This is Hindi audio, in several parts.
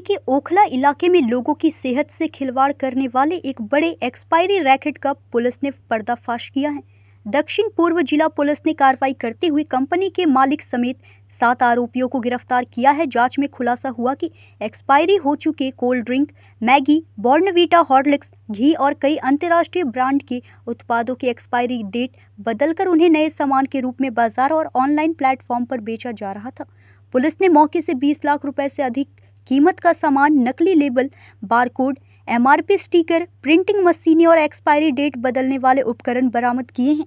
के ओखला इलाके में लोगों की सेहत से खिलवाड़ करने वाले एक बड़े एक्सपायरी रैकेट का पुलिस ने पर्दाफाश किया है। दक्षिण पूर्व जिला पुलिस ने कार्रवाई करते हुए कंपनी के मालिक समेत 7 आरोपियों को गिरफ्तार किया है। जांच में खुलासा हुआ कि एक्सपायरी हो चुके cold drink, Maggi, Bournvita, Horlicks, घी और कई अंतर्राष्ट्रीय ब्रांड के उत्पादों की एक्सपायरी डेट बदलकर उन्हें नए सामान के रूप में बाजार और ऑनलाइन प्लेटफॉर्म पर बेचा जा रहा था। पुलिस ने मौके से 20 लाख रुपए से अधिक कीमत का सामान, नकली label, barcode, MRP sticker, printing मशीनें और एक्सपायरी डेट बदलने वाले उपकरण बरामद किए हैं।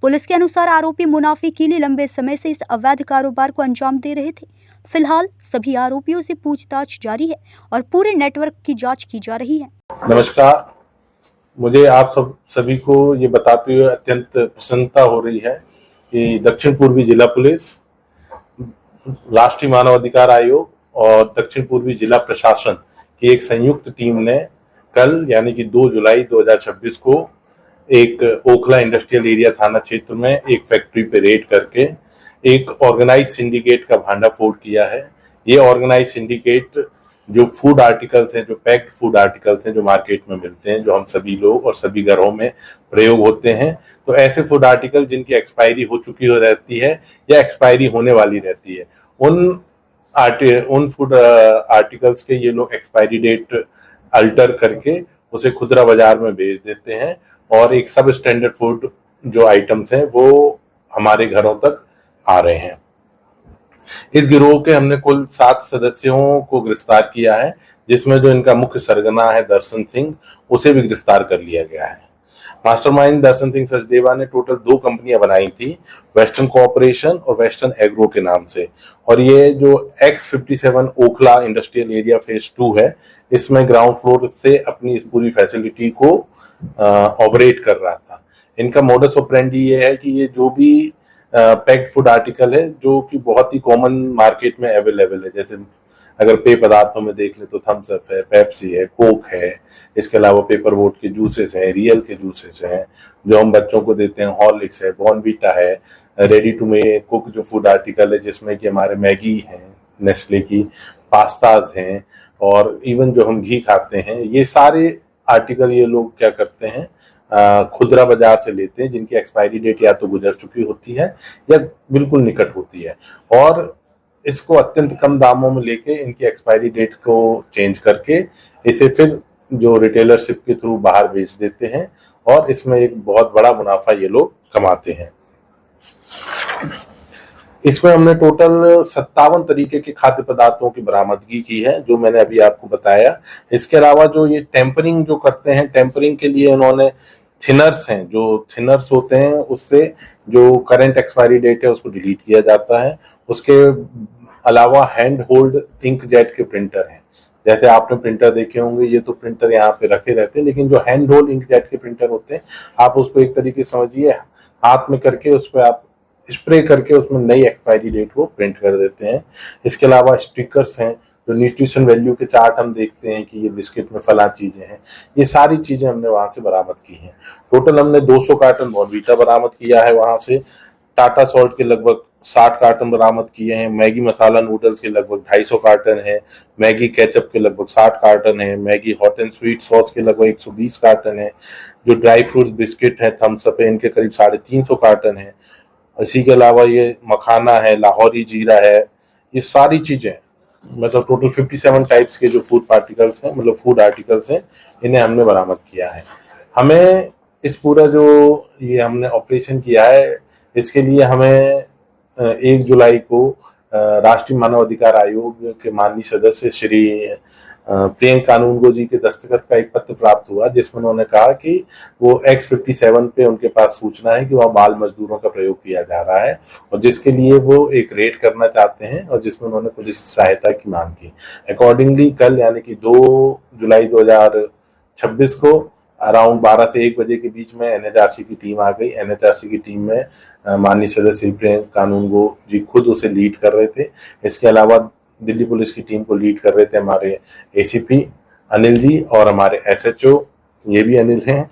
पुलिस के अनुसार आरोपी मुनाफे के लिए लंबे समय से इस अवैध कारोबार को अंजाम दे रहे थे। फिलहाल सभी आरोपियों से पूछताछ जारी है और पूरे नेटवर्क की जांच की जा रही है। नमस्कार, मुझे आप सभी को ये बताते हुए अत्यंत प्रसन्नता हो रही है कि दक्षिण पूर्वी जिला पुलिस, राष्ट्रीय मानव अधिकार आयोग और दक्षिण पूर्वी जिला प्रशासन की एक संयुक्त टीम ने कल यानी कि 2 जुलाई 2026 को एक ओखला इंडस्ट्रियल एरिया थाना क्षेत्र में एक फैक्ट्री पे रेड करके एक ऑर्गेनाइज सिंडिकेट का भांडाफोड़ किया है। ये ऑर्गेनाइज सिंडिकेट जो फूड आर्टिकल्स हैं, जो पैक्ड फूड आर्टिकल्स हैं, जो मार्केट में मिलते हैं, जो हम सभी लोग और सभी घरों में प्रयोग होते हैं, तो ऐसे फूड आर्टिकल जिनकी एक्सपायरी हो चुकी हो रहती है या एक्सपायरी होने वाली रहती है, उन फूड आर्टिकल्स के ये लोग एक्सपायरी डेट अल्टर करके उसे खुदरा बाजार में बेच देते हैं और एक सब स्टैंडर्ड फूड जो आइटम्स हैं वो हमारे घरों तक आ रहे हैं। इस गिरोह के हमने कुल 7 सदस्यों को गिरफ्तार किया है, जिसमें जो इनका मुख्य सरगना है दर्शन सिंह, उसे भी गिरफ्तार कर लिया गया है। मास्टरमाइंड दर्शन सिंह सचदेवा ने टोटल 2 कंपनियां बनाई थी, वेस्टर्न कोऑपरेशन और वेस्टर्न एग्रो के नाम से, और ये जो X57 Okhla industrial area phase 2 है, इसमें ग्राउंड फ्लोर से अपनी इस पूरी फैसिलिटी को ऑपरेट कर रहा था। इनका मोडस ऑपरेंडी ये है कि ये जो भी पैक्ड फूड आर्टिकल है जो कि बहुत ही कॉमन मार्केट में अवेलेबल है, जैसे अगर पेय पदार्थों में देख ले तो थम्स अप है, पेप्सी है, कोक है, इसके अलावा पेपर बोट के जूसेस हैं, रियल के जूसेस हैं जो हम बच्चों को देते हैं, हॉर्लिक्स है, बॉर्नवीटा है, रेडी टू मेक कुक जो फूड आर्टिकल है जिसमें कि हमारे मैगी है, नेस्ले की, पास्ताज हैं और इवन जो हम घी खाते हैं, ये सारे आर्टिकल ये लोग क्या करते हैं, खुदरा बाजार से लेते हैं जिनकी एक्सपायरी डेट या तो गुजर चुकी होती है या बिल्कुल निकट होती है, और इसको अत्यंत कम दामों में लेके इनकी एक्सपायरी डेट को चेंज करके इसे फिर जो रिटेलरशिप के थ्रू बाहर बेच देते हैं और इसमें एक बहुत बड़ा मुनाफा ये लोग कमाते हैं। इसमें हमने टोटल 57 तरीके के खाद्य पदार्थों की बरामदगी की है, जो मैंने अभी आपको बताया। इसके अलावा जो ये टेम्परिंग जो करते हैं, टेम्परिंग के लिए उन्होंने थिनर्स हैं, जो थिनर्स होते हैं उससे जो करंट एक्सपायरी डेट है उसको डिलीट किया जाता है। उसके अलावा हैंड होल्ड इंक जेट के प्रिंटर हैं, जैसे आपने प्रिंटर देखे होंगे, ये तो प्रिंटर यहाँ पे रखे रहते हैं, लेकिन जो हैंड होल्ड इंक जेट के प्रिंटर होते हैं, आप उसको एक तरीके से समझिए हाथ में करके उस पर आप स्प्रे करके उसमें नई एक्सपायरी डेट को प्रिंट कर देते हैं। इसके अलावा स्टिकर्स हैं, जो न्यूट्रिशन वैल्यू के चार्ट हम देखते हैं कि ये बिस्किट में फला चीजें हैं, ये सारी चीजें हमने वहां से बरामद की हैं। टोटल हमने 200 कार्टन बॉर्नवीटा बरामद किया है वहां से, टाटा सॉल्ट के लगभग 60 कार्टन बरामद किए हैं, मैगी मसाला नूडल्स के लगभग 250 कार्टन है, मैगी केचप के लगभग 60 कार्टन है, Maggi hot and sweet sauce के लगभग 120 कार्टन है, जो ड्राई फ्रूट्स बिस्किट है, थम्स अप है, इनके करीब 350 कार्टन है। इसी के अलावा ये मखाना है, लाहौरी जीरा है, ये सारी चीजें मतलब टोटल 57 टाइप्स के जो फूड पार्टिकल्स हैं, मतलब फूड आर्टिकल्स हैं, इन्हें हमने बरामद किया है। हमें इस पूरा जो ये हमने ऑपरेशन किया है, इसके लिए हमें 1 जुलाई को राष्ट्रीय मानव अधिकार आयोग के माननीय सदस्य श्री प्रियंका कानूनगो जी के दस्तखत का एक पत्र प्राप्त हुआ, जिसमें उन्होंने कहा कि वो X57 पे उनके पास सूचना है कि वहाँ बाल मजदूरों का प्रयोग किया जा रहा है और जिसके लिए वो एक रेड करना चाहते हैं और जिसमें उन्होंने पुलिस सहायता की मांग की। अकॉर्डिंगली कल यानी कि 2 जुलाई 2026 को अराउंड 12 से 1 बजे के बीच में NHRC की टीम आ गई। NHRC की टीम में माननीय सदस्य प्रियंका कानूनगो जी खुद उसे लीड कर रहे थे। इसके अलावा दिल्ली पुलिस की टीम को लीड कर रहे थे हमारे ACP अनिल जी और हमारे SHO, ये भी अनिल हैं,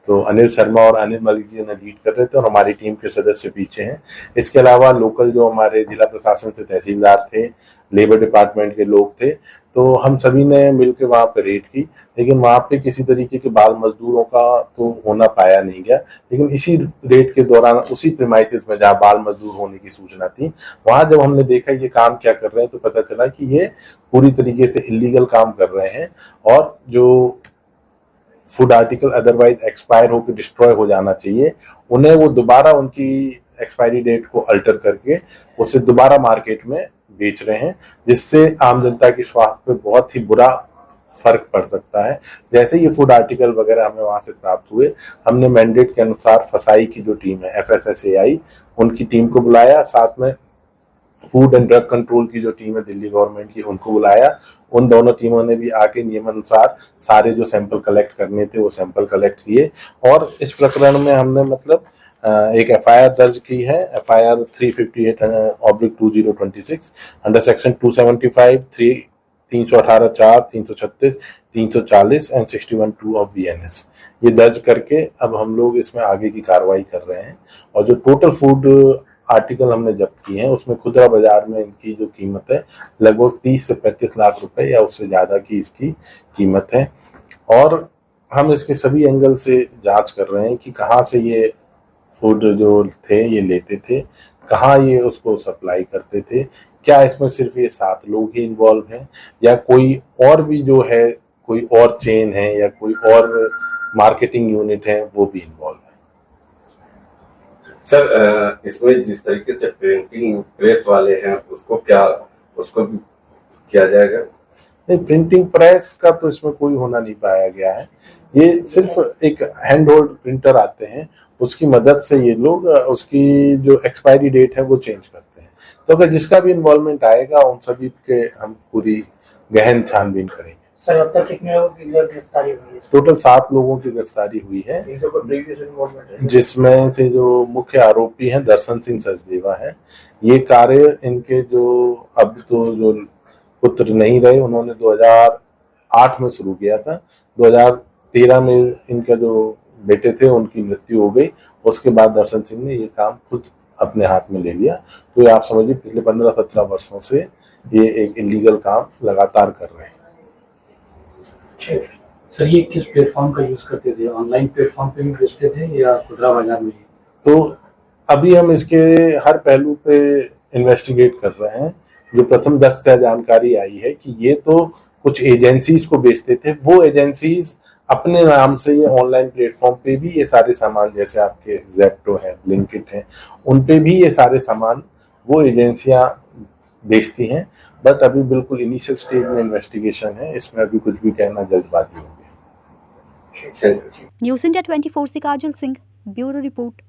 तो अनिल शर्मा और अनिल मलिक जी ने लीड कर रहे थे और हमारी टीम के सदस्य पीछे हैं। इसके अलावा लोकल जो हमारे जिला प्रशासन से तहसीलदार थे, लेबर डिपार्टमेंट के लोग थे, तो हम सभी ने मिलकर वहां पे रेड की, लेकिन वहां पे किसी तरीके के बाल मजदूरों का तो होना पाया नहीं गया। लेकिन इसी रेड के दौरान उसी प्रीमाइसेस में जहां बाल मजदूर होने की सूचना थी, वहां जब हमने देखा ये काम क्या कर रहे हैं, तो पता चला कि ये पूरी तरीके से इलीगल काम कर रहे हैं और जो फूड आर्टिकल अदरवाइज एक्सपायर होकर डिस्ट्रॉय हो जाना चाहिए, उन्हें वो दोबारा उनकी एक्सपायरी डेट को अल्टर करके उसे दोबारा मार्केट में बेच रहे हैं, जिससे आम जनता की स्वास्थ्य पे बहुत ही बुरा फर्क पड़ सकता है। जैसे ये फूड आर्टिकल वगैरह हमें वहां से प्राप्त हुए, हमने मैंडेट के अनुसार फसाई की जो टीम है FSSAI, उनकी टीम को बुलाया, साथ में फूड एंड ड्रग कंट्रोल की जो टीम है दिल्ली गवर्नमेंट की, उनको बुलाया। उन दोनों टीमों ने भी आके नियमानुसार सारे जो सैंपल कलेक्ट करने थे वो सैंपल कलेक्ट किए और इस प्रकरण में हमने मतलब एक FIR दर्ज की है, FIR 358/2026 under section 275, 318 4, 336, 340 and 61(2) of BNS। ये दर्ज करके अब हम लोग इसमें आगे की कार्रवाई कर रहे हैं। और जो टोटल फूड आर्टिकल हमने जब्त किए हैं उसमें खुदरा बाजार में इनकी जो कीमत है लगभग 30 से 35 लाख रुपए या उससे ज्यादा की इसकी कीमत है। और हम इसके सभी एंगल से जांच कर रहे हैं कि कहाँ से ये फूड जो थे ये लेते थे, कहाँ ये उसको सप्लाई करते थे, क्या इसमें सिर्फ ये 7 लोग ही इन्वॉल्व हैं या कोई और भी जो है, कोई और चेन है या कोई और मार्केटिंग यूनिट है वो भी इन्वॉल्व है। सर, इसमें जिस तरीके से प्रिंटिंग प्रेस वाले हैं उसको भी किया जाएगा? नहीं, प्रिंटिंग प्रेस का तो इसमें कोई होना नहीं पाया गया है। ये सिर्फ एक हैंड होल्ड प्रिंटर आते हैं, उसकी मदद से ये लोग उसकी जो एक्सपायरी डेट है वो चेंज करते हैं। तो अगर जिसका भी इन्वॉल्वमेंट आएगा उन सभी के हम पूरी गहन छानबीन करेंगे। सर, अब तक कितने लोगों की गिरफ्तारी हुई है? टोटल 7 लोगों की गिरफ्तारी हुई है, जिसमें से जो मुख्य आरोपी हैं दर्शन सिंह सचदेवा है। ये कार्य इनके जो अब तो जो पुत्र नहीं रहे, उन्होंने 2008 में शुरू किया था। 2013 में इनका जो बेटे थे उनकी मृत्यु हो गई, उसके बाद दर्शन सिंह ने ये काम खुद अपने हाथ में ले लिया। तो ये आप समझिए पिछले 15-17 वर्षों से ये एक इलीगल काम लगातार कर रहे हैं। सर, ये किस प्लेटफॉर्म का यूज करते थे? ऑनलाइन प्लेटफॉर्म पे भी बेचते थे या खुदरा बाजार में? तो अभी हम इसके हर पहलू पे इन्वेस्टिगेट कर रहे हैं। जो प्रथम दृष्टया जानकारी आई है कि ये तो कुछ एजेंसीज को बेचते थे, वो एजेंसीज अपने नाम से ये ऑनलाइन प्लेटफॉर्म पे भी ये सारे सामान, जैसे आपके ज़ेप्टो है, ब्लिंकिट है, उन पे भी ये सारे सामान वो एजेंसियां बेचती हैं। बट अभी बिल्कुल इनिशियल स्टेज में इन्वेस्टिगेशन है, इसमें अभी कुछ भी कहना जल्दबाजी होगी। न्यूज़ इंडिया 24 से काजल सिंह, ब्यूरो रिपोर्ट।